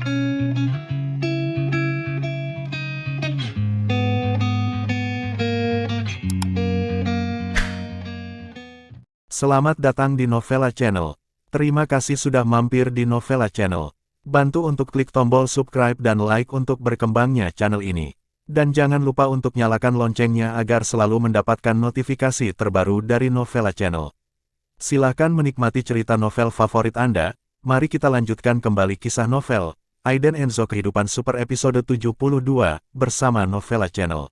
Selamat datang di Novella Channel. Terima kasih sudah mampir di Novella Channel. Bantu untuk klik tombol subscribe dan like untuk berkembangnya channel ini. Dan jangan lupa untuk nyalakan loncengnya agar selalu mendapatkan notifikasi terbaru dari Novella Channel. Silahkan menikmati cerita novel favorit Anda. Mari kita lanjutkan kembali kisah novel Aiden Enzo Kehidupan Super episode 72 bersama Novella Channel.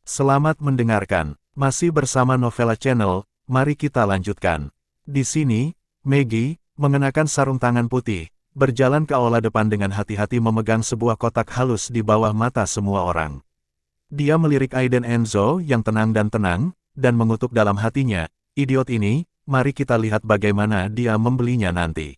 Selamat mendengarkan. Masih bersama Novella Channel. Mari kita lanjutkan. Di sini, Maggie, mengenakan sarung tangan putih, berjalan ke aula depan dengan hati-hati memegang sebuah kotak halus di bawah mata semua orang. Dia melirik Aiden Enzo yang tenang, dan mengutuk dalam hatinya, idiot ini, mari kita lihat bagaimana dia membelinya nanti.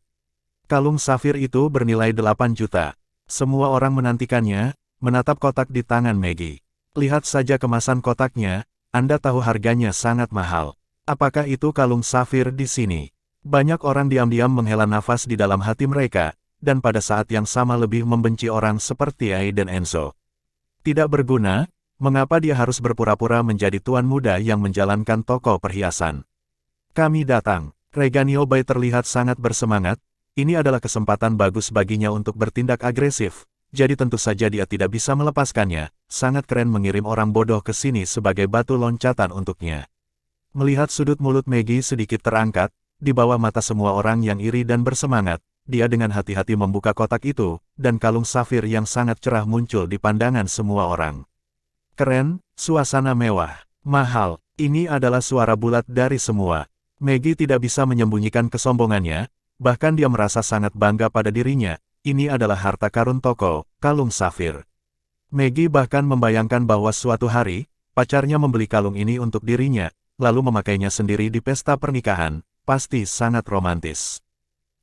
Kalung safir itu bernilai 8 juta. Semua orang menantikannya, menatap kotak di tangan Maggie. Lihat saja kemasan kotaknya, Anda tahu harganya sangat mahal. Apakah itu kalung safir di sini? Banyak orang diam-diam menghela nafas di dalam hati mereka, dan pada saat yang sama lebih membenci orang seperti Aiden Enzo. Tidak berguna, mengapa dia harus berpura-pura menjadi tuan muda yang menjalankan toko perhiasan? Kami datang. Reganio Bay terlihat sangat bersemangat, ini adalah kesempatan bagus baginya untuk bertindak agresif, jadi tentu saja dia tidak bisa melepaskannya, sangat keren mengirim orang bodoh ke sini sebagai batu loncatan untuknya. Melihat sudut mulut Maggie sedikit terangkat, di bawah mata semua orang yang iri dan bersemangat, dia dengan hati-hati membuka kotak itu, dan kalung safir yang sangat cerah muncul di pandangan semua orang. Keren, suasana mewah, mahal, ini adalah suara bulat dari semua. Maggie tidak bisa menyembunyikan kesombongannya, bahkan dia merasa sangat bangga pada dirinya, ini adalah harta karun toko, kalung safir. Maggie bahkan membayangkan bahwa suatu hari, pacarnya membeli kalung ini untuk dirinya, lalu memakainya sendiri di pesta pernikahan, pasti sangat romantis.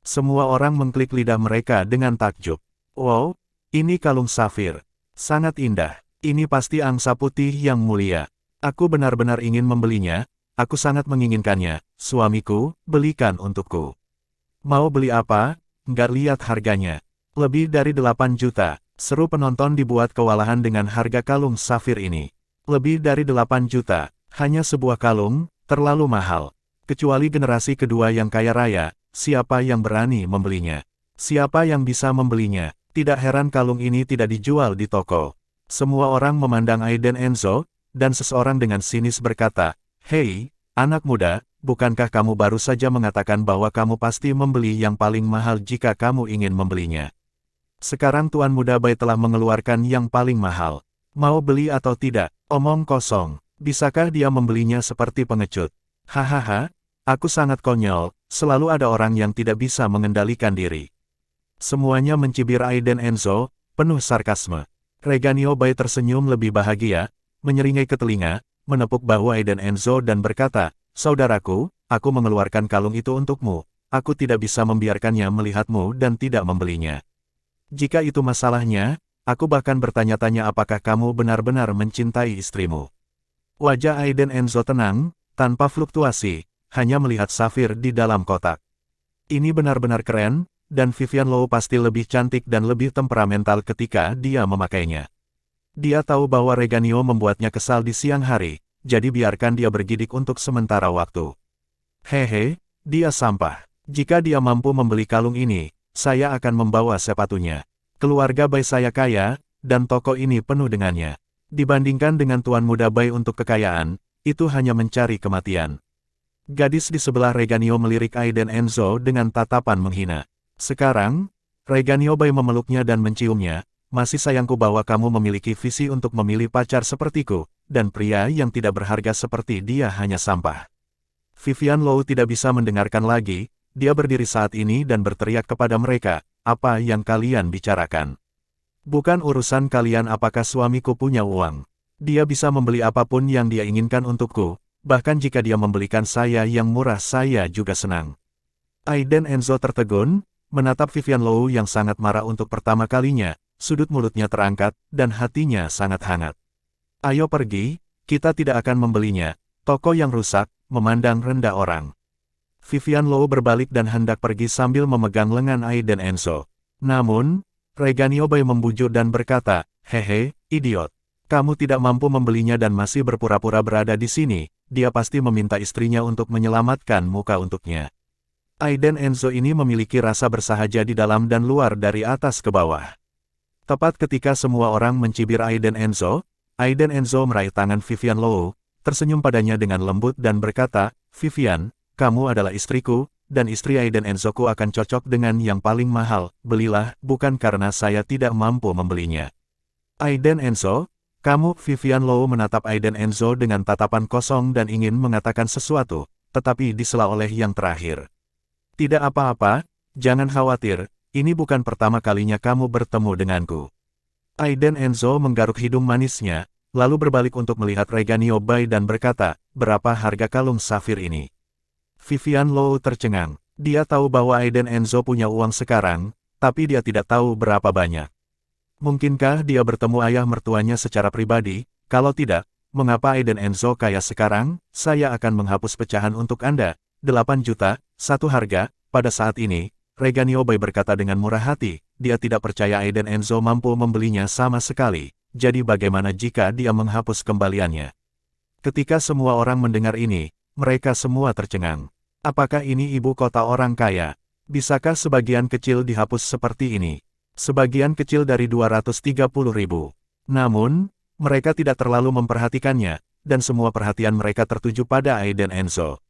Semua orang mengklik lidah mereka dengan takjub. Wow, ini kalung safir. Sangat indah. Ini pasti angsa putih yang mulia. Aku benar-benar ingin membelinya, aku sangat menginginkannya. Suamiku, belikan untukku. Mau beli apa? Nggak lihat harganya. Lebih dari 8 juta. Seru penonton dibuat kewalahan dengan harga kalung safir ini. Lebih dari 8 juta. Hanya sebuah kalung, terlalu mahal. Kecuali generasi kedua yang kaya raya, siapa yang berani membelinya? Siapa yang bisa membelinya? Tidak heran kalung ini tidak dijual di toko. Semua orang memandang Aiden Enzo, dan seseorang dengan sinis berkata, "Hei, anak muda, bukankah kamu baru saja mengatakan bahwa kamu pasti membeli yang paling mahal jika kamu ingin membelinya? Sekarang Tuan Muda Bay telah mengeluarkan yang paling mahal. Mau beli atau tidak? Omong kosong. Bisakah dia membelinya seperti pengecut? Hahaha, aku sangat konyol, selalu ada orang yang tidak bisa mengendalikan diri." Semuanya mencibir Aiden Enzo, penuh sarkasme. Reganio Bay tersenyum lebih bahagia, menyeringai ke telinga, menepuk bahu Aiden Enzo dan berkata, "Saudaraku, aku mengeluarkan kalung itu untukmu, aku tidak bisa membiarkannya melihatmu dan tidak membelinya. Jika itu masalahnya, aku bahkan bertanya-tanya apakah kamu benar-benar mencintai istrimu." Wajah Aiden Enzo tenang, tanpa fluktuasi, hanya melihat safir di dalam kotak. Ini benar-benar keren, dan Vivian Low pasti lebih cantik dan lebih temperamental ketika dia memakainya. Dia tahu bahwa Reganio membuatnya kesal di siang hari, jadi biarkan dia bergidik untuk sementara waktu. Hehe, dia sampah. Jika dia mampu membeli kalung ini, saya akan membawa sepatunya. Keluarga Bay saya kaya, dan toko ini penuh dengannya. Dibandingkan dengan Tuan Muda Bay untuk kekayaan, itu hanya mencari kematian. Gadis di sebelah Reganio melirik Aiden Enzo dengan tatapan menghina. Sekarang, Reganio Bay memeluknya dan menciumnya, "Masih sayangku bahwa kamu memiliki visi untuk memilih pacar sepertiku, dan pria yang tidak berharga seperti dia hanya sampah." Vivian Low tidak bisa mendengarkan lagi, dia berdiri saat ini dan berteriak kepada mereka, "Apa yang kalian bicarakan? Bukan urusan kalian apakah suamiku punya uang. Dia bisa membeli apapun yang dia inginkan untukku, bahkan jika dia membelikan saya yang murah saya juga senang." Aiden Enzo tertegun, menatap Vivian Low yang sangat marah untuk pertama kalinya, sudut mulutnya terangkat, dan hatinya sangat hangat. "Ayo pergi, kita tidak akan membelinya, toko yang rusak, memandang rendah orang." Vivian Low berbalik dan hendak pergi sambil memegang lengan Aiden Enzo. Namun, Reganiobai membujuk dan berkata, "Hehe, idiot. Kamu tidak mampu membelinya dan masih berpura-pura berada di sini, dia pasti meminta istrinya untuk menyelamatkan muka untuknya." Aiden Enzo ini memiliki rasa bersahaja di dalam dan luar dari atas ke bawah. Tepat ketika semua orang mencibir Aiden Enzo meraih tangan Vivian Low, tersenyum padanya dengan lembut dan berkata, "Vivian, kamu adalah istriku, dan istri Aiden Enzoku akan cocok dengan yang paling mahal, belilah, bukan karena saya tidak mampu membelinya." "Aiden Enzo, kamu?" Vivian Low menatap Aiden Enzo dengan tatapan kosong dan ingin mengatakan sesuatu, tetapi disela oleh yang terakhir. "Tidak apa-apa, jangan khawatir, ini bukan pertama kalinya kamu bertemu denganku." Aiden Enzo menggaruk hidung manisnya, lalu berbalik untuk melihat Reganiobai dan berkata, "Berapa harga kalung safir ini?" Vivian Low tercengang. Dia tahu bahwa Aiden Enzo punya uang sekarang, tapi dia tidak tahu berapa banyak. Mungkinkah dia bertemu ayah mertuanya secara pribadi? Kalau tidak, mengapa Aiden Enzo kaya sekarang? "Saya akan menghapus pecahan untuk Anda, 8 juta, satu harga." Pada saat ini, Reganiobai berkata dengan murah hati, dia tidak percaya Aiden Enzo mampu membelinya sama sekali, jadi bagaimana jika dia menghapus kembaliannya? Ketika semua orang mendengar ini, mereka semua tercengang. Apakah ini ibu kota orang kaya? Bisakah sebagian kecil dihapus seperti ini? Sebagian kecil dari 230.000. Namun, mereka tidak terlalu memperhatikannya, dan semua perhatian mereka tertuju pada Aiden Enzo.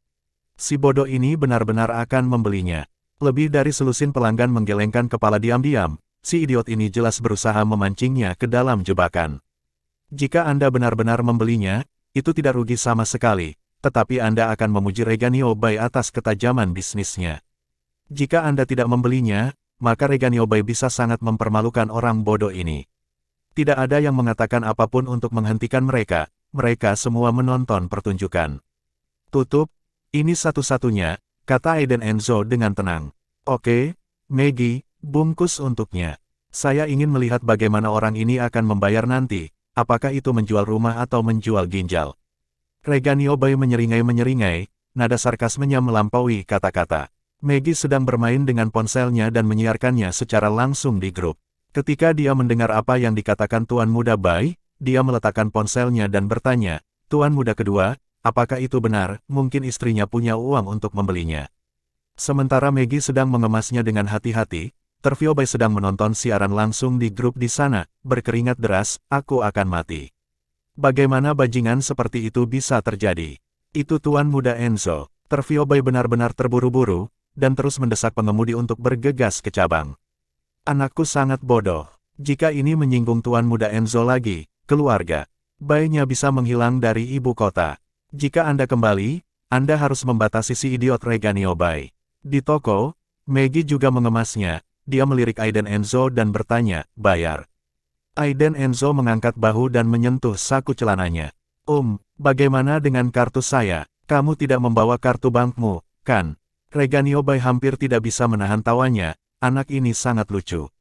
Si bodoh ini benar-benar akan membelinya. Lebih dari selusin pelanggan menggelengkan kepala diam-diam, si idiot ini jelas berusaha memancingnya ke dalam jebakan. Jika Anda benar-benar membelinya, itu tidak rugi sama sekali, tetapi Anda akan memuji Reganiobai atas ketajaman bisnisnya. Jika Anda tidak membelinya, maka Reganiobai bisa sangat mempermalukan orang bodoh ini. Tidak ada yang mengatakan apapun untuk menghentikan mereka, mereka semua menonton pertunjukan. "Tutup, ini satu-satunya," kata Aiden Enzo dengan tenang. "Oke, Maggie, bungkus untuknya. Saya ingin melihat bagaimana orang ini akan membayar nanti, apakah itu menjual rumah atau menjual ginjal." Reganiobai menyeringai-menyeringai, nada sarkasmenya melampaui kata-kata. Maggie sedang bermain dengan ponselnya dan menyiarkannya secara langsung di grup. Ketika dia mendengar apa yang dikatakan Tuan Muda Bai, dia meletakkan ponselnya dan bertanya, "Tuan Muda kedua, apakah itu benar, mungkin istrinya punya uang untuk membelinya?" Sementara Maggie sedang mengemasnya dengan hati-hati, Terviobai sedang menonton siaran langsung di grup di sana, berkeringat deras, "Aku akan mati. Bagaimana bajingan seperti itu bisa terjadi? Itu Tuan Muda Enzo." Terviobai benar-benar terburu-buru, dan terus mendesak pengemudi untuk bergegas ke cabang. "Anakku sangat bodoh. Jika ini menyinggung Tuan Muda Enzo lagi, keluarga Bai-nya bisa menghilang dari ibu kota. Jika Anda kembali, Anda harus membatasi si idiot Reganiobai." Di toko, Maggie juga mengemasnya, dia melirik Aiden Enzo dan bertanya, "Bayar?" Aiden Enzo mengangkat bahu dan menyentuh saku celananya. Bagaimana dengan kartu saya? Kamu tidak membawa kartu bankmu, kan?" Reganiobai hampir tidak bisa menahan tawanya, anak ini sangat lucu.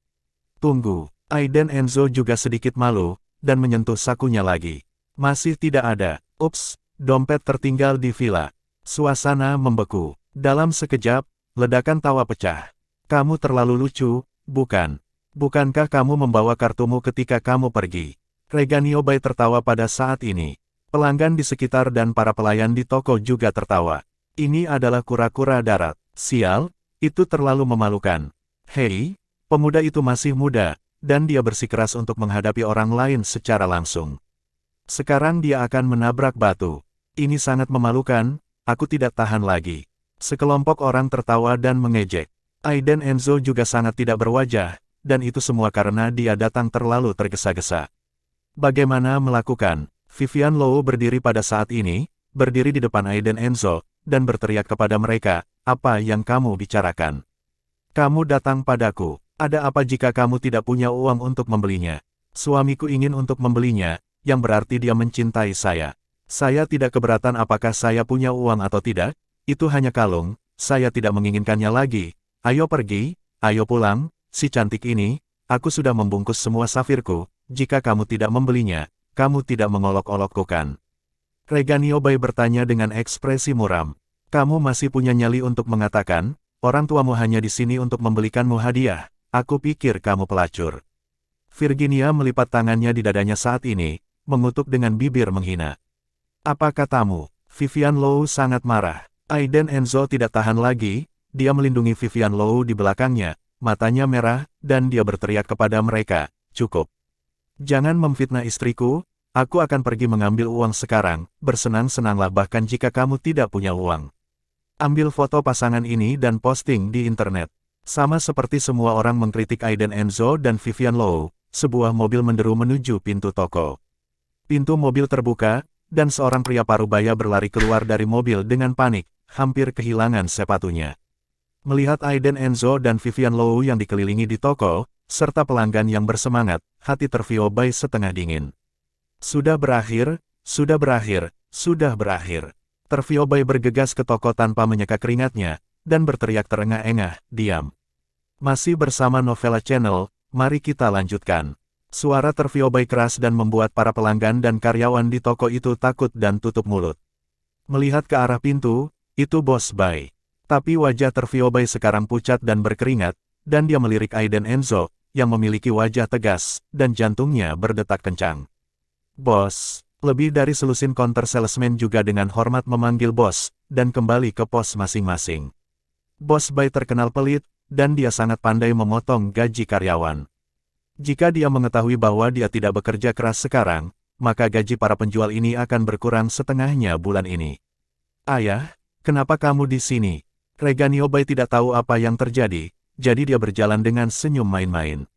"Tunggu." Aiden Enzo juga sedikit malu, dan menyentuh sakunya lagi. "Masih tidak ada. Ups, dompet tertinggal di villa." Suasana membeku. Dalam sekejap, ledakan tawa pecah. "Kamu terlalu lucu, bukan? Bukankah kamu membawa kartumu ketika kamu pergi?" Reganiobai tertawa pada saat ini. Pelanggan di sekitar dan para pelayan di toko juga tertawa. Ini adalah kura-kura darat. Sial, itu terlalu memalukan. "Hei, pemuda itu masih muda, dan dia bersikeras untuk menghadapi orang lain secara langsung. Sekarang dia akan menabrak batu. Ini sangat memalukan, aku tidak tahan lagi." Sekelompok orang tertawa dan mengejek. Aiden Enzo juga sangat tidak berwajah, dan itu semua karena dia datang terlalu tergesa-gesa. Bagaimana melakukan? Vivian Low berdiri pada saat ini, berdiri di depan Aiden Enzo, dan berteriak kepada mereka, "Apa yang kamu bicarakan? Kamu datang padaku. Ada apa jika kamu tidak punya uang untuk membelinya? Suamiku ingin untuk membelinya, yang berarti dia mencintai saya. Saya tidak keberatan apakah saya punya uang atau tidak, itu hanya kalung, saya tidak menginginkannya lagi. Ayo pergi, ayo pulang, si cantik ini, aku sudah membungkus semua safirku, jika kamu tidak membelinya, kamu tidak mengolok-olokku kan?" Reganiobai bertanya dengan ekspresi muram. "Kamu masih punya nyali untuk mengatakan, orang tuamu hanya di sini untuk membelikanmu hadiah, aku pikir kamu pelacur. Virginia melipat tangannya di dadanya saat ini, mengutuk dengan bibir menghina. Apa katamu? Vivian Low sangat marah. Aiden Enzo tidak tahan lagi, dia melindungi Vivian Low di belakangnya, matanya merah, dan dia berteriak kepada mereka, cukup. Jangan memfitnah istriku, aku akan pergi mengambil uang sekarang, bersenang-senanglah bahkan jika kamu tidak punya uang. Ambil foto pasangan ini dan posting di internet. Sama seperti semua orang mengkritik Aiden Enzo dan Vivian Low, sebuah mobil menderu menuju pintu toko. Pintu mobil terbuka, dan seorang pria parubaya berlari keluar dari mobil dengan panik, hampir kehilangan sepatunya. Melihat Aiden Enzo dan Vivian Low yang dikelilingi di toko, serta pelanggan yang bersemangat, hati Terviobai setengah dingin. Sudah berakhir, sudah berakhir, sudah berakhir. Terviobai bergegas ke toko tanpa menyeka keringatnya, dan berteriak terengah-engah, diam. Masih bersama Novella Channel, mari kita lanjutkan. Suara Terviobai keras dan membuat para pelanggan dan karyawan di toko itu takut dan tutup mulut. Melihat ke arah pintu, itu Bos Bai. Tapi wajah Terviobai sekarang pucat dan berkeringat, dan dia melirik Aiden Enzo, yang memiliki wajah tegas, dan jantungnya berdetak kencang. Bos, lebih dari selusin counter salesman juga dengan hormat memanggil bos, dan kembali ke pos masing-masing. Bos Bai terkenal pelit, dan dia sangat pandai memotong gaji karyawan. Jika dia mengetahui bahwa dia tidak bekerja keras sekarang, maka gaji para penjual ini akan berkurang setengahnya bulan ini. Ayah, kenapa kamu di sini? Reganio-bai tidak tahu apa yang terjadi, jadi dia berjalan dengan senyum main-main.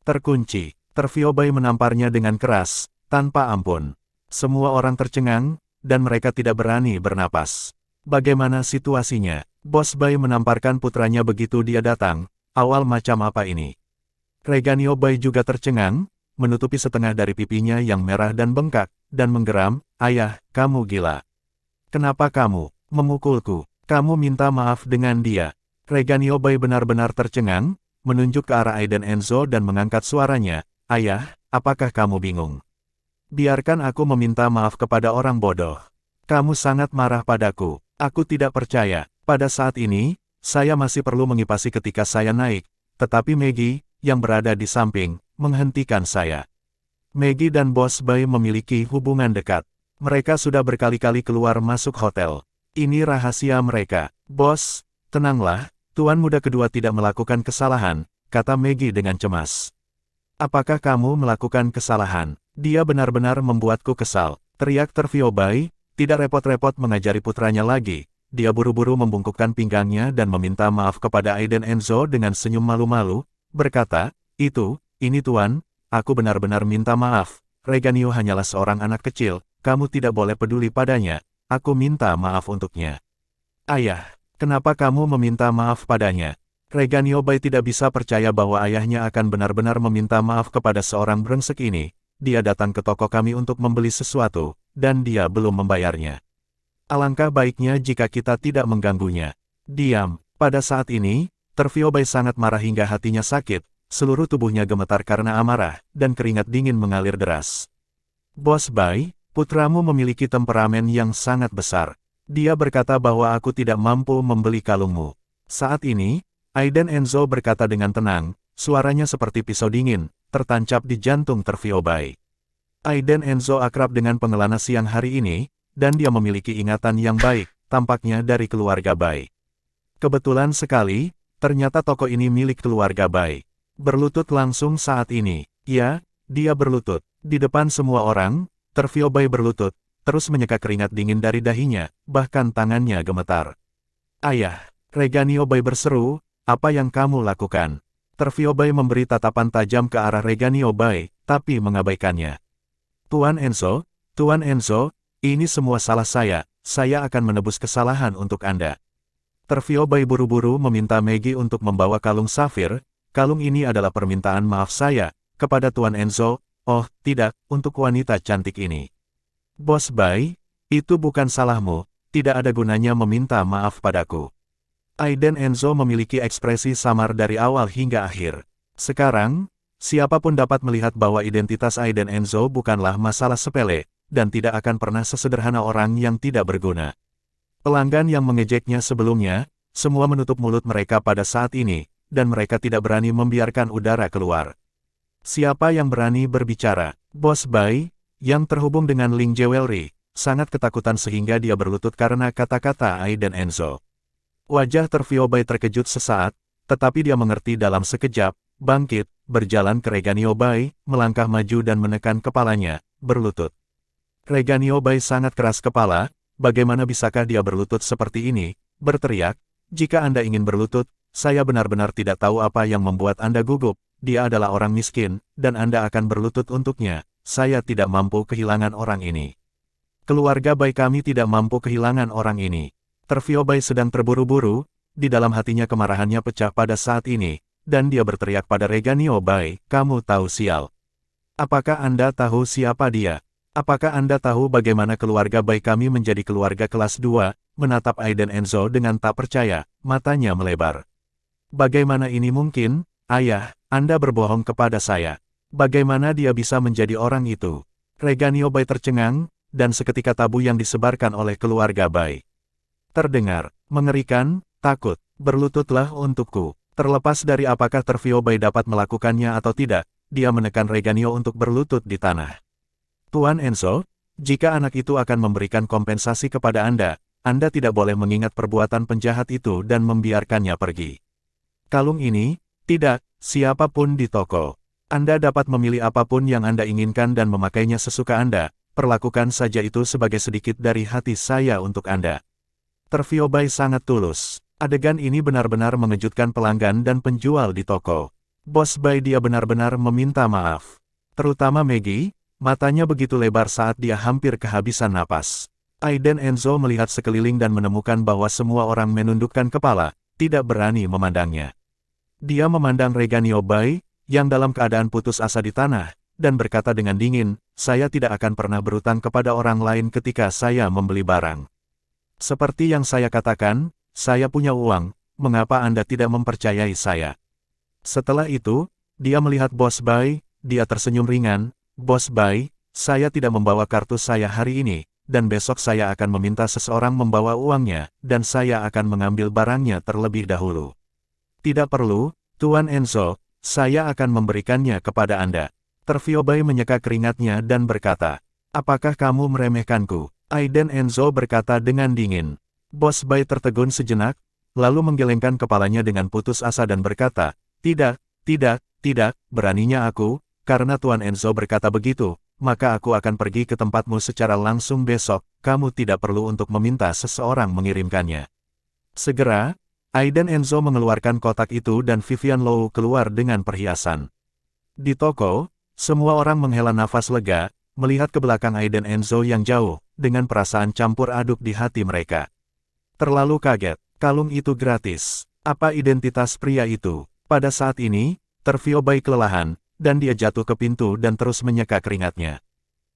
Terkunci, Terviobai menamparnya dengan keras, tanpa ampun. Semua orang tercengang, dan mereka tidak berani bernapas. Bagaimana situasinya? Bos Bai menamparkan putranya begitu dia datang, awal macam apa ini? Reganio-bai juga tercengang, menutupi setengah dari pipinya yang merah dan bengkak, dan menggeram, ayah, kamu gila. Kenapa kamu memukulku? Kamu minta maaf dengan dia. Reganio-bai benar-benar tercengang, menunjuk ke arah Aiden Enzo dan mengangkat suaranya, ayah, apakah kamu bingung? Biarkan aku meminta maaf kepada orang bodoh. Kamu sangat marah padaku. Aku tidak percaya. Pada saat ini, saya masih perlu mengipasi ketika saya naik, tetapi Maggie, yang berada di samping, menghentikan saya. Maggie dan Bos Bai memiliki hubungan dekat. Mereka sudah berkali-kali keluar masuk hotel. Ini rahasia mereka. Bos, tenanglah, tuan muda kedua tidak melakukan kesalahan, kata Maggie dengan cemas. Apakah kamu melakukan kesalahan? Dia benar-benar membuatku kesal, teriak Terviobai, tidak repot-repot mengajari putranya lagi. Dia buru-buru membungkukkan pinggangnya dan meminta maaf kepada Aiden Enzo dengan senyum malu-malu, berkata, ini tuan, aku benar-benar minta maaf. Reganio hanyalah seorang anak kecil, kamu tidak boleh peduli padanya, aku minta maaf untuknya. Ayah, kenapa kamu meminta maaf padanya? Reganio-bai tidak bisa percaya bahwa ayahnya akan benar-benar meminta maaf kepada seorang brengsek ini. Dia datang ke toko kami untuk membeli sesuatu, dan dia belum membayarnya. Alangkah baiknya jika kita tidak mengganggunya. Diam. Pada saat ini, Terviobai sangat marah hingga hatinya sakit, seluruh tubuhnya gemetar karena amarah, dan keringat dingin mengalir deras. Bos Bai, putramu memiliki temperamen yang sangat besar. Dia berkata bahwa aku tidak mampu membeli kalungmu. Saat ini, Aiden Enzo berkata dengan tenang, suaranya seperti pisau dingin, tertancap di jantung Terviobai. Aiden Enzo akrab dengan pengelana siang hari ini, dan dia memiliki ingatan yang baik, tampaknya dari keluarga Bai. Kebetulan sekali, ternyata toko ini milik keluarga Bai. Berlutut langsung saat ini. Ya, dia berlutut. Di depan semua orang, Terviobai berlutut, terus menyeka keringat dingin dari dahinya, bahkan tangannya gemetar. Ayah, Reganio-bai berseru, apa yang kamu lakukan? Terviobai memberi tatapan tajam ke arah Reganio-bai, tapi mengabaikannya. Tuan Enzo, ini semua salah saya akan menebus kesalahan untuk Anda. Terviobai buru-buru meminta Maggie untuk membawa kalung safir, kalung ini adalah permintaan maaf saya, kepada Tuan Enzo, oh, tidak, untuk wanita cantik ini. Bos Bai, itu bukan salahmu, tidak ada gunanya meminta maaf padaku. Aiden Enzo memiliki ekspresi samar dari awal hingga akhir. Sekarang, siapapun dapat melihat bahwa identitas Aiden Enzo bukanlah masalah sepele, dan tidak akan pernah sesederhana orang yang tidak berguna. Pelanggan yang mengejeknya sebelumnya, semua menutup mulut mereka pada saat ini, dan mereka tidak berani membiarkan udara keluar. Siapa yang berani berbicara? Bos Bai, yang terhubung dengan Ling Jewelry, sangat ketakutan sehingga dia berlutut karena kata-kata Ai dan Enzo. Wajah Tervio Bai terkejut sesaat, tetapi dia mengerti dalam sekejap, bangkit, berjalan ke Reganio Bai, melangkah maju dan menekan kepalanya, berlutut. Reganio Bai sangat keras kepala, bagaimana bisakah dia berlutut seperti ini, berteriak, jika Anda ingin berlutut, saya benar-benar tidak tahu apa yang membuat Anda gugup, dia adalah orang miskin, dan Anda akan berlutut untuknya, saya tidak mampu kehilangan orang ini. Keluarga Bai kami tidak mampu kehilangan orang ini. Tervio Bai sedang terburu-buru, di dalam hatinya kemarahannya pecah pada saat ini, dan dia berteriak pada Reganio Bai, kamu tahu sial. Apakah Anda tahu siapa dia? Apakah Anda tahu bagaimana keluarga Bai kami menjadi keluarga kelas 2, menatap Ai dan Enzo dengan tak percaya, matanya melebar. Bagaimana ini mungkin, ayah, Anda berbohong kepada saya. Bagaimana dia bisa menjadi orang itu? Reganio Bai tercengang, dan seketika tabu yang disebarkan oleh keluarga Bai terdengar, mengerikan, takut, berlututlah untukku. Terlepas dari apakah Tervio Bai dapat melakukannya atau tidak, dia menekan Reganio untuk berlutut di tanah. Tuan Enzo, jika anak itu akan memberikan kompensasi kepada Anda tidak boleh mengingat perbuatan penjahat itu dan membiarkannya pergi. Kalung ini, tidak, siapapun di toko. Anda dapat memilih apapun yang Anda inginkan dan memakainya sesuka Anda, perlakukan saja itu sebagai sedikit dari hati saya untuk Anda. Tervio Bai sangat tulus. Adegan ini benar-benar mengejutkan pelanggan dan penjual di toko. Bos Bai dia benar-benar meminta maaf. Terutama Maggie, matanya begitu lebar saat dia hampir kehabisan napas. Ai dan Enzo melihat sekeliling dan menemukan bahwa semua orang menundukkan kepala, tidak berani memandangnya. Dia memandang Reganio Bai, yang dalam keadaan putus asa di tanah, dan berkata dengan dingin, saya tidak akan pernah berutang kepada orang lain ketika saya membeli barang. Seperti yang saya katakan, saya punya uang, mengapa Anda tidak mempercayai saya? Setelah itu, dia melihat Bos Bai, dia tersenyum ringan, Bos Bai, saya tidak membawa kartu saya hari ini, dan besok saya akan meminta seseorang membawa uangnya, dan saya akan mengambil barangnya terlebih dahulu. Tidak perlu, Tuan Enzo, saya akan memberikannya kepada Anda. Tervio Bai menyeka keringatnya dan berkata, apakah kamu meremehkanku? Ai dan Enzo berkata dengan dingin. Bos Bai tertegun sejenak, lalu menggelengkan kepalanya dengan putus asa dan berkata, tidak, beraninya aku, karena Tuan Enzo berkata begitu, maka aku akan pergi ke tempatmu secara langsung besok, kamu tidak perlu untuk meminta seseorang mengirimkannya. Segera, Ai dan Enzo mengeluarkan kotak itu dan Vivian Low keluar dengan perhiasan. Di toko, semua orang menghela nafas lega, melihat ke belakang Ai dan Enzo yang jauh, dengan perasaan campur aduk di hati mereka. Terlalu kaget, kalung itu gratis. Apa identitas pria itu? Pada saat ini, Tervio Bai kelelahan, dan dia jatuh ke pintu dan terus menyeka keringatnya.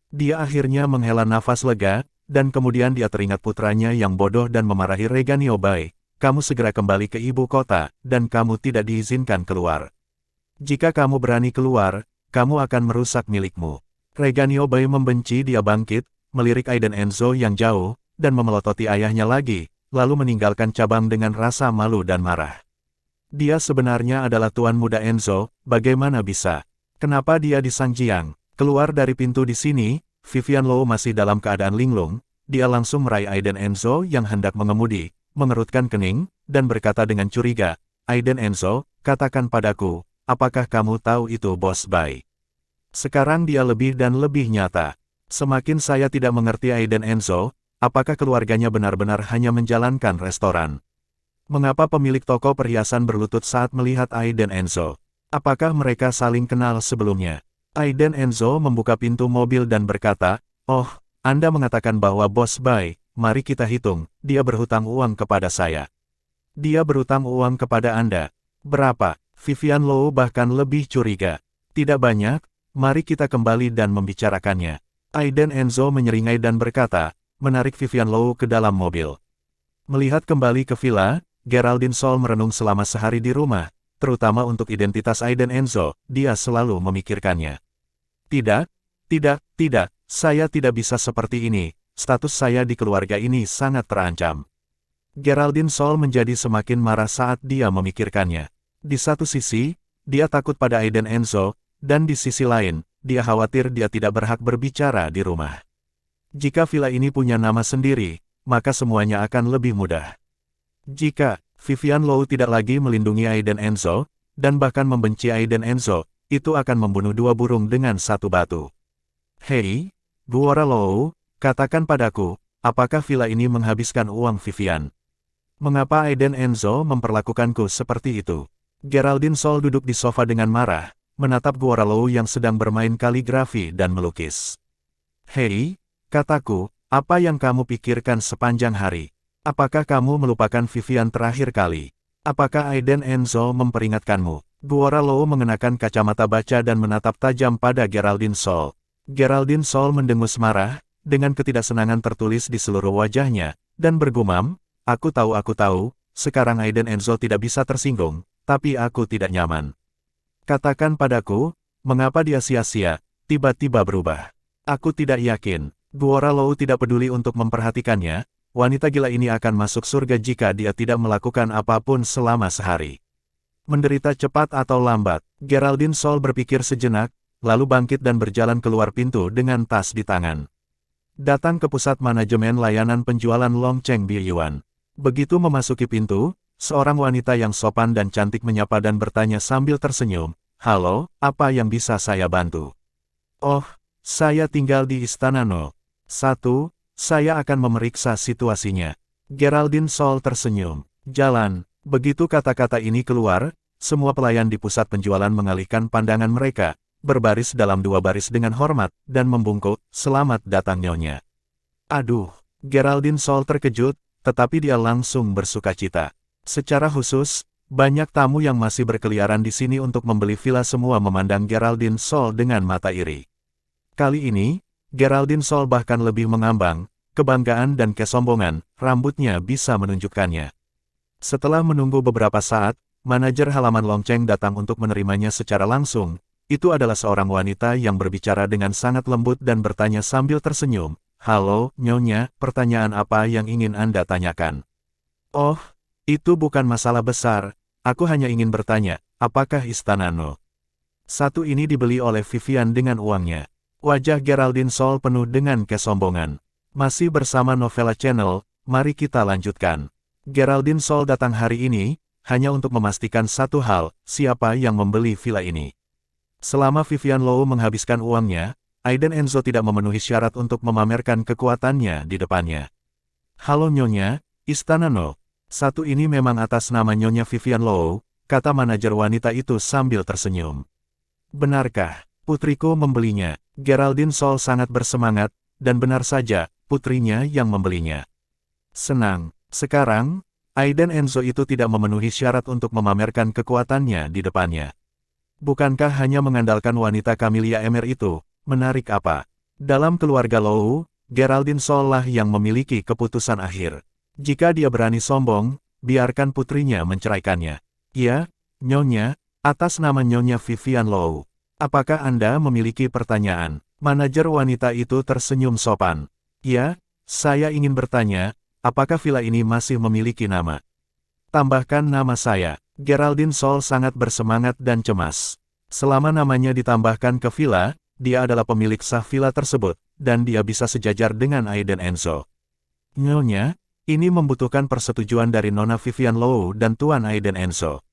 Dia akhirnya menghela nafas lega, dan kemudian dia teringat putranya yang bodoh dan memarahi Reganio Bai, kamu segera kembali ke ibu kota, dan kamu tidak diizinkan keluar. Jika kamu berani keluar, kamu akan merusak milikmu. Reganio Bai membenci. Dia bangkit, melirik Ai dan Enzo yang jauh, dan memelototi ayahnya lagi, lalu meninggalkan cabang dengan rasa malu dan marah. Dia sebenarnya adalah Tuan Muda Enzo, bagaimana bisa? Kenapa dia di Sangjiang? Keluar dari pintu di sini, Vivian Low masih dalam keadaan linglung, dia langsung meraih Ai dan Enzo yang hendak mengemudi, mengerutkan kening, dan berkata dengan curiga, Ai dan Enzo, katakan padaku, apakah kamu tahu itu Bos Bai? Sekarang dia lebih dan lebih nyata. Semakin saya tidak mengerti Ai dan Enzo, apakah keluarganya benar-benar hanya menjalankan restoran? Mengapa pemilik toko perhiasan berlutut saat melihat Ai dan Enzo? Apakah mereka saling kenal sebelumnya? Ai dan Enzo membuka pintu mobil dan berkata, oh, Anda mengatakan bahwa Bos Bai, mari kita hitung, dia berhutang uang kepada saya. Dia berhutang uang kepada Anda. Berapa? Vivian Low bahkan lebih curiga. Tidak banyak, mari kita kembali dan membicarakannya. Ai dan Enzo menyeringai dan berkata, menarik Vivian Low ke dalam mobil. Melihat kembali ke villa, Geraldine Sol merenung selama sehari di rumah, terutama untuk identitas Ai dan Enzo, dia selalu memikirkannya. Tidak, saya tidak bisa seperti ini, status saya di keluarga ini sangat terancam. Geraldine Sol menjadi semakin marah saat dia memikirkannya. Di satu sisi, dia takut pada Aiden Enzo, dan di sisi lain, dia khawatir dia tidak berhak berbicara di rumah. Jika villa ini punya nama sendiri, maka semuanya akan lebih mudah. Jika Vivian Low tidak lagi melindungi Aiden Enzo, dan bahkan membenci Aiden Enzo, itu akan membunuh dua burung dengan satu batu. Hei, Guora Low, katakan padaku, apakah villa ini menghabiskan uang Vivian? Mengapa Aiden Enzo memperlakukanku seperti itu? Geraldine Sol duduk di sofa dengan marah, menatap Guora Low yang sedang bermain kaligrafi dan melukis. Hei, kataku, apa yang kamu pikirkan sepanjang hari? Apakah kamu melupakan Vivian terakhir kali? Apakah Aiden Enzo memperingatkanmu? Guora Low mengenakan kacamata baca dan menatap tajam pada Geraldine Sol. Geraldine Sol mendengus marah, dengan ketidaksenangan tertulis di seluruh wajahnya, dan bergumam, aku tahu, sekarang Aiden Enzo tidak bisa tersinggung, tapi aku tidak nyaman. Katakan padaku, mengapa dia sia-sia, tiba-tiba berubah? Aku tidak yakin. Guora Low tidak peduli untuk memperhatikannya, wanita gila ini akan masuk surga jika dia tidak melakukan apapun selama sehari. Menderita cepat atau lambat, Geraldine Sol berpikir sejenak, lalu bangkit dan berjalan keluar pintu dengan tas di tangan. Datang ke pusat manajemen layanan penjualan Longcheng Biyuan. Begitu memasuki pintu, seorang wanita yang sopan dan cantik menyapa dan bertanya sambil tersenyum, "Halo, apa yang bisa saya bantu?" "Oh, saya tinggal di Istana No. 1, saya akan memeriksa situasinya." Geraldine Sol tersenyum. "Jalan." Begitu kata-kata ini keluar, semua pelayan di pusat penjualan mengalihkan pandangan mereka, berbaris dalam dua baris dengan hormat, dan membungkuk, "Selamat datang Nyonya." Aduh, Geraldine Sol terkejut, tetapi dia langsung bersukacita. Secara khusus, banyak tamu yang masih berkeliaran di sini untuk membeli villa semua memandang Geraldine Sol dengan mata iri. Kali ini, Geraldine Sol bahkan lebih mengambang, kebanggaan dan kesombongan, rambutnya bisa menunjukkannya. Setelah menunggu beberapa saat, manajer halaman Longcheng datang untuk menerimanya secara langsung. Itu adalah seorang wanita yang berbicara dengan sangat lembut dan bertanya sambil tersenyum, "Halo, Nyonya, pertanyaan apa yang ingin Anda tanyakan?" "Oh, itu bukan masalah besar, aku hanya ingin bertanya, apakah Istana No. 1 ini dibeli oleh Vivian dengan uangnya?" Wajah Geraldine Sol penuh dengan kesombongan. Masih bersama Novella Channel, mari kita lanjutkan. Geraldine Sol datang hari ini, hanya untuk memastikan satu hal, siapa yang membeli villa ini. Selama Vivian Low menghabiskan uangnya, Aiden Enzo tidak memenuhi syarat untuk memamerkan kekuatannya di depannya. "Halo Nyonya, Istana No. 1 ini memang atas nama Nyonya Vivian Low," kata manajer wanita itu sambil tersenyum. "Benarkah, putriku membelinya?" Geraldine Sol sangat bersemangat, dan benar saja, putrinya yang membelinya. Senang. Sekarang, Aiden Enzo itu tidak memenuhi syarat untuk memamerkan kekuatannya di depannya. Bukankah hanya mengandalkan wanita Camellia Emer itu, menarik apa? Dalam keluarga Low, Geraldine Sol lah yang memiliki keputusan akhir. Jika dia berani sombong, biarkan putrinya menceraikannya. "Ya, Nyonya, atas nama Nyonya Vivian Low. Apakah Anda memiliki pertanyaan?" Manajer wanita itu tersenyum sopan. "Ya, saya ingin bertanya, apakah villa ini masih memiliki nama?" "Tambahkan nama saya." Geraldine Sol sangat bersemangat dan cemas. Selama namanya ditambahkan ke villa, dia adalah pemilik sah villa tersebut, dan dia bisa sejajar dengan Aiden Enzo. "Nyonya, ini membutuhkan persetujuan dari Nona Vivian Low dan Tuan Aiden Enzo.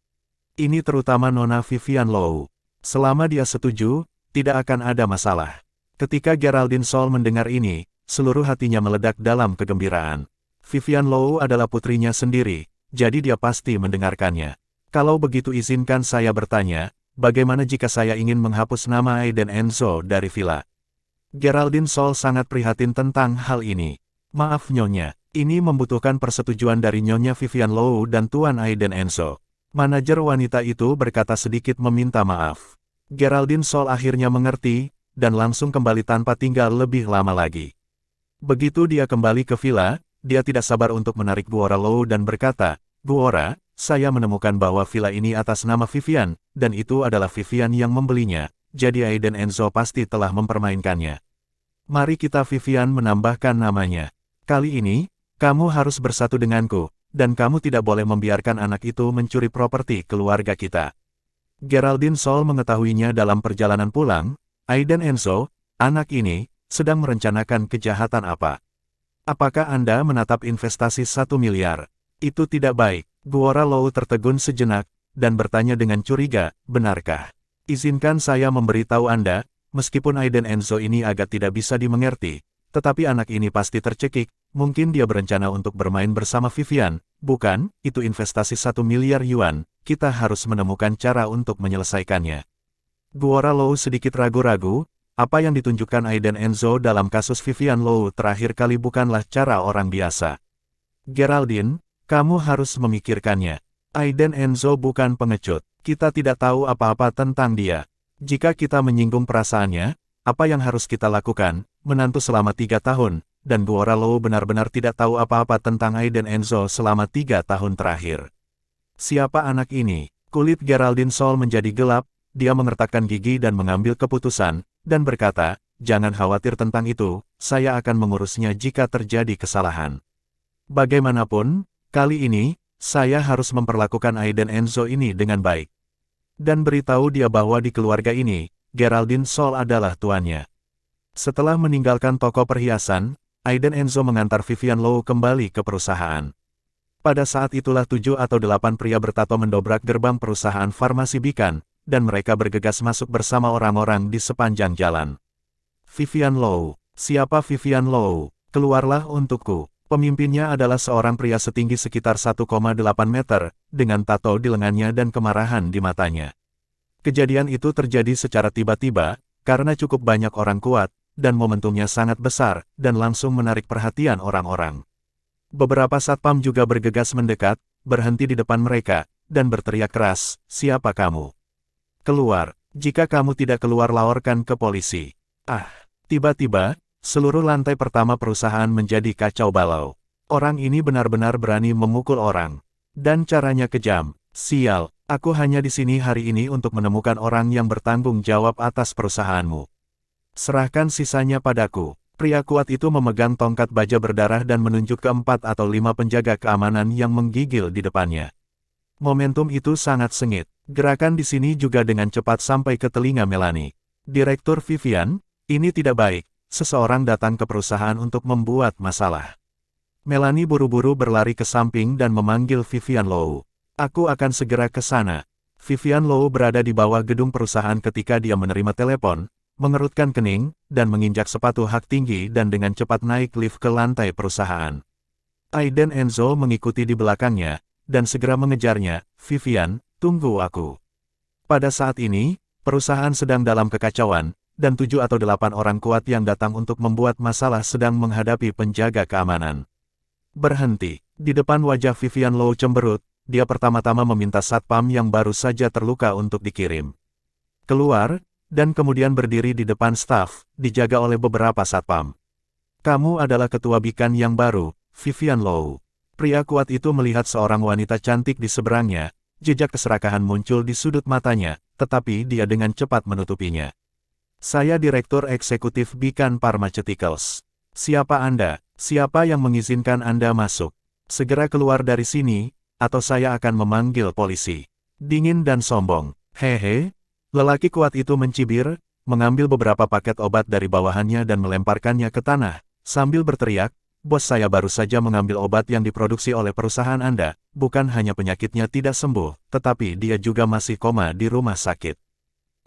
Ini terutama Nona Vivian Low. Selama dia setuju, tidak akan ada masalah." Ketika Geraldine Sol mendengar ini, seluruh hatinya meledak dalam kegembiraan. Vivian Low adalah putrinya sendiri, jadi dia pasti mendengarkannya. "Kalau begitu izinkan saya bertanya, bagaimana jika saya ingin menghapus nama Aiden Enzo dari villa?" Geraldine Sol sangat prihatin tentang hal ini. "Maaf Nyonya, ini membutuhkan persetujuan dari Nyonya Vivian Low dan Tuan Aiden Enzo." Manajer wanita itu berkata sedikit meminta maaf. Geraldine Sol akhirnya mengerti, dan langsung kembali tanpa tinggal lebih lama lagi. Begitu dia kembali ke villa, dia tidak sabar untuk menarik Guora Low dan berkata, "Guora, saya menemukan bahwa villa ini atas nama Vivian, dan itu adalah Vivian yang membelinya, jadi Aiden Enzo pasti telah mempermainkannya. Mari kita Vivian menambahkan namanya. Kali ini, kamu harus bersatu denganku, dan kamu tidak boleh membiarkan anak itu mencuri properti keluarga kita. Geraldine Sol mengetahuinya dalam perjalanan pulang. Aiden Enzo, anak ini, sedang merencanakan kejahatan apa? Apakah Anda menatap investasi 1 miliar? Itu tidak baik. Guora Lou tertegun sejenak, dan bertanya dengan curiga, benarkah? Izinkan saya memberitahu Anda, meskipun Aiden Enzo ini agak tidak bisa dimengerti, tetapi anak ini pasti tercekik, mungkin dia berencana untuk bermain bersama Vivian, bukan? Itu investasi 1 miliar yuan, kita harus menemukan cara untuk menyelesaikannya. Guora Lou sedikit ragu-ragu, apa yang ditunjukkan Aiden Enzo dalam kasus Vivian Lou terakhir kali bukanlah cara orang biasa. Geraldine, kamu harus memikirkannya. Aiden Enzo bukan pengecut, kita tidak tahu apa-apa tentang dia. Jika kita menyinggung perasaannya, apa yang harus kita lakukan? Menantu selama 3 tahun, dan Guora Lou benar-benar tidak tahu apa-apa tentang Aiden Enzo selama 3 tahun terakhir. Siapa anak ini? Kulit Geraldine Sol menjadi gelap, dia mengertakkan gigi dan mengambil keputusan, dan berkata, jangan khawatir tentang itu, saya akan mengurusnya jika terjadi kesalahan. Bagaimanapun, kali ini, saya harus memperlakukan Aiden Enzo ini dengan baik. Dan beritahu dia bahwa di keluarga ini, Geraldine Sol adalah tuannya. Setelah meninggalkan toko perhiasan, Aiden Enzo mengantar Vivian Lou kembali ke perusahaan. Pada saat itulah 7 atau 8 pria bertato mendobrak gerbang perusahaan farmasi Bikan, dan mereka bergegas masuk bersama orang-orang di sepanjang jalan. Vivian Lou. Siapa Vivian Lou? Keluarlah untukku. Pemimpinnya adalah seorang pria setinggi sekitar 1,8 meter, dengan tato di lengannya dan kemarahan di matanya. Kejadian itu terjadi secara tiba-tiba, karena cukup banyak orang kuat, dan momentumnya sangat besar, dan langsung menarik perhatian orang-orang. Beberapa satpam juga bergegas mendekat, berhenti di depan mereka, dan berteriak keras, siapa kamu? Keluar, jika kamu tidak keluar laporkan ke polisi. Tiba-tiba, seluruh lantai pertama perusahaan menjadi kacau balau. Orang ini benar-benar berani memukul orang. Dan caranya kejam. Sial, aku hanya di sini hari ini untuk menemukan orang yang bertanggung jawab atas perusahaanmu. Serahkan sisanya padaku. Pria kuat itu memegang tongkat baja berdarah dan menunjuk ke 4 atau 5 penjaga keamanan yang menggigil di depannya. Momentum itu sangat sengit. Gerakan di sini juga dengan cepat sampai ke telinga Melanie. Direktur Vivian, ini tidak baik. Seseorang datang ke perusahaan untuk membuat masalah. Melanie buru-buru berlari ke samping dan memanggil Vivian Lou. Aku akan segera ke sana. Vivian Lou berada di bawah gedung perusahaan ketika dia menerima telepon, mengerutkan kening, dan menginjak sepatu hak tinggi dan dengan cepat naik lift ke lantai perusahaan. Aiden Enzo mengikuti di belakangnya, dan segera mengejarnya, Vivian, tunggu aku. Pada saat ini, perusahaan sedang dalam kekacauan, dan 7 atau 8 orang kuat yang datang untuk membuat masalah sedang menghadapi penjaga keamanan. Berhenti. Di depan wajah Vivian Lou cemberut, dia pertama-tama meminta satpam yang baru saja terluka untuk dikirim keluar, dan kemudian berdiri di depan staf, dijaga oleh beberapa satpam. Kamu adalah ketua Bikan yang baru, Vivian Lou. Pria kuat itu melihat seorang wanita cantik di seberangnya, jejak keserakahan muncul di sudut matanya, tetapi dia dengan cepat menutupinya. Saya Direktur Eksekutif Bikan Pharmaceuticals. Siapa Anda? Siapa yang mengizinkan Anda masuk? Segera keluar dari sini, atau saya akan memanggil polisi. Dingin dan sombong. Hehe. Lelaki kuat itu mencibir, mengambil beberapa paket obat dari bawahannya dan melemparkannya ke tanah, sambil berteriak, bos saya baru saja mengambil obat yang diproduksi oleh perusahaan Anda, bukan hanya penyakitnya tidak sembuh, tetapi dia juga masih koma di rumah sakit.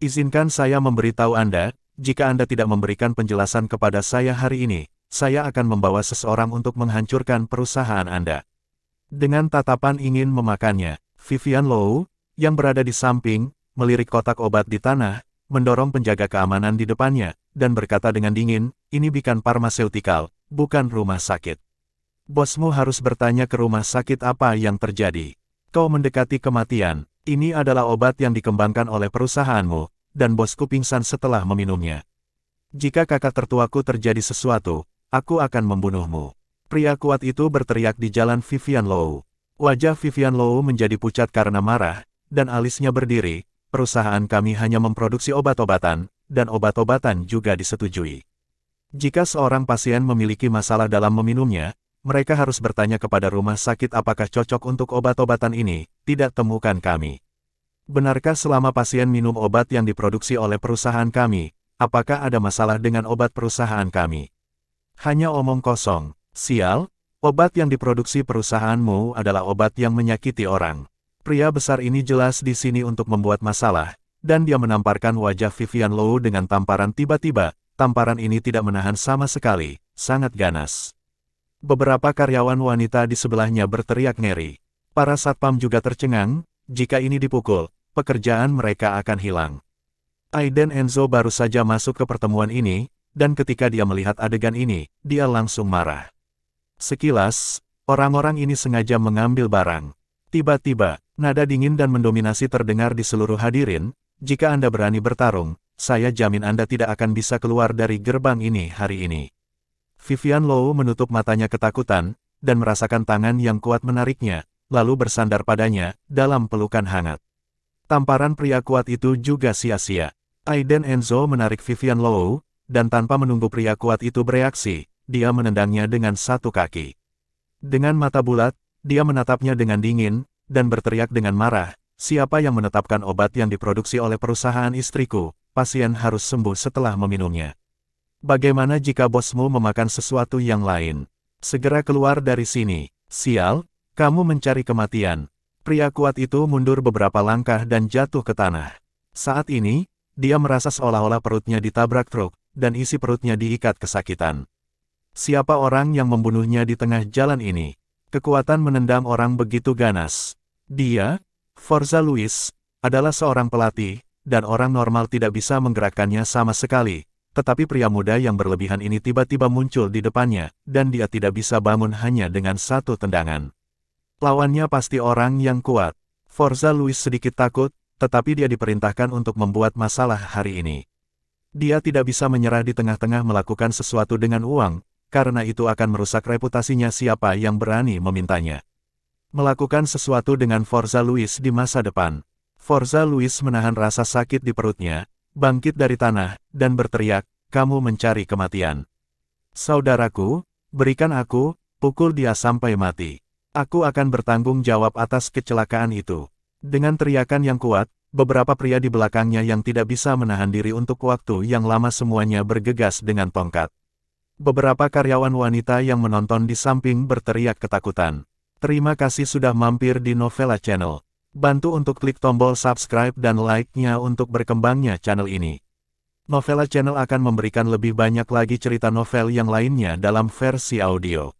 Izinkan saya memberitahu Anda, jika Anda tidak memberikan penjelasan kepada saya hari ini, saya akan membawa seseorang untuk menghancurkan perusahaan Anda. Dengan tatapan ingin memakannya, Vivian Lou, yang berada di samping, melirik kotak obat di tanah, mendorong penjaga keamanan di depannya, dan berkata dengan dingin, ini Bikan Pharmaceutical, bukan rumah sakit. Bosmu harus bertanya ke rumah sakit apa yang terjadi. Kau mendekati kematian, ini adalah obat yang dikembangkan oleh perusahaanmu, dan bosku pingsan setelah meminumnya. Jika kakak tertuaku terjadi sesuatu, aku akan membunuhmu. Pria kuat itu berteriak di jalan Vivian Lou. Wajah Vivian Lou menjadi pucat karena marah, dan alisnya berdiri. Perusahaan kami hanya memproduksi obat-obatan, dan obat-obatan juga disetujui. Jika seorang pasien memiliki masalah dalam meminumnya, mereka harus bertanya kepada rumah sakit apakah cocok untuk obat-obatan ini, tidak temukan kami. Benarkah selama pasien minum obat yang diproduksi oleh perusahaan kami, apakah ada masalah dengan obat perusahaan kami? Hanya omong kosong, sial, obat yang diproduksi perusahaanmu adalah obat yang menyakiti orang. Pria besar ini jelas di sini untuk membuat masalah, dan dia menamparkan wajah Vivian Low dengan tamparan tiba-tiba. Tamparan ini tidak menahan sama sekali, sangat ganas. Beberapa karyawan wanita di sebelahnya berteriak ngeri. Para satpam juga tercengang, jika ini dipukul, pekerjaan mereka akan hilang. Aiden Enzo baru saja masuk ke pertemuan ini, dan ketika dia melihat adegan ini, dia langsung marah. Sekilas, orang-orang ini sengaja mengambil barang. Tiba-tiba, nada dingin dan mendominasi terdengar di seluruh hadirin, jika Anda berani bertarung, saya jamin Anda tidak akan bisa keluar dari gerbang ini hari ini. Vivian Low menutup matanya ketakutan, dan merasakan tangan yang kuat menariknya, lalu bersandar padanya, dalam pelukan hangat. Tamparan pria kuat itu juga sia-sia. Aiden Enzo menarik Vivian Low, dan tanpa menunggu pria kuat itu bereaksi, dia menendangnya dengan satu kaki. Dengan mata bulat, dia menatapnya dengan dingin, dan berteriak dengan marah, siapa yang menetapkan obat yang diproduksi oleh perusahaan istriku? Pasien harus sembuh setelah meminumnya. Bagaimana jika bosmu memakan sesuatu yang lain? Segera keluar dari sini. Sial, kamu mencari kematian. Pria kuat itu mundur beberapa langkah dan jatuh ke tanah. Saat ini, dia merasa seolah-olah perutnya ditabrak truk, dan isi perutnya diikat kesakitan. Siapa orang yang membunuhnya di tengah jalan ini? Kekuatan menendang orang begitu ganas. Dia, Forza Luis, adalah seorang pelatih, dan orang normal tidak bisa menggerakkannya sama sekali, tetapi pria muda yang berlebihan ini tiba-tiba muncul di depannya, dan dia tidak bisa bangun hanya dengan satu tendangan. Lawannya pasti orang yang kuat. Forza Luis sedikit takut, tetapi dia diperintahkan untuk membuat masalah hari ini. Dia tidak bisa menyerah di tengah-tengah melakukan sesuatu dengan uang, karena itu akan merusak reputasinya siapa yang berani memintanya. Melakukan sesuatu dengan Forza Luis di masa depan. Forza Luis menahan rasa sakit di perutnya, bangkit dari tanah, dan berteriak, kamu mencari kematian. Saudaraku, berikan aku, pukul dia sampai mati. Aku akan bertanggung jawab atas kecelakaan itu. Dengan teriakan yang kuat, beberapa pria di belakangnya yang tidak bisa menahan diri untuk waktu yang lama semuanya bergegas dengan tongkat. Beberapa karyawan wanita yang menonton di samping berteriak ketakutan. Terima kasih sudah mampir di Novela Channel. Bantu untuk klik tombol subscribe dan like-nya untuk berkembangnya channel ini. Novela Channel akan memberikan lebih banyak lagi cerita novel yang lainnya dalam versi audio.